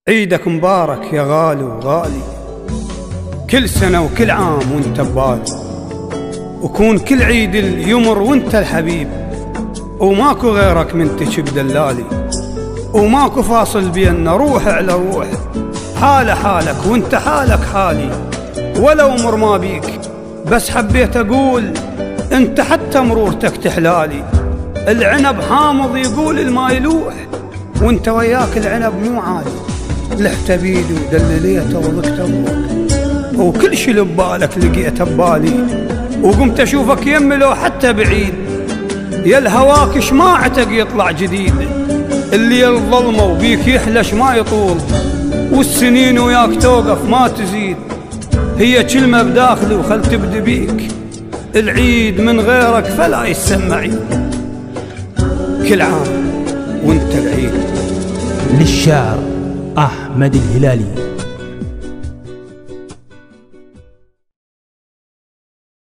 عيدك مبارك يا غالي وغالي، كل سنة وكل عام وانت ببالي، وكون كل عيد يمر وانت الحبيب، وماكو غيرك منتج بدلالي، وماكو فاصل بينا روح على روح، حالة حالك وانت حالك حالي، ولو مر ما بيك بس حبيت اقول انت حتى مرورتك تحلالي. العنب حامض يقول الماء يلوح، وانت وياك العنب مو عالي، لحت بيدي ودلليته وضقت ابوك، وكل شي لبالك لقيته ببالي، وقمت اشوفك يمي لو حتى بعيد، يا الهواك شماعتك يطلع جديد، اللي الظلمه وبيك يحلش ما يطول، والسنين وياك توقف ما تزيد، هي كلمه بداخلي وخل تبدي بيك، العيد من غيرك فلا يسمع، كل عام وانت العيد. للشاعر أحمد الهلالي.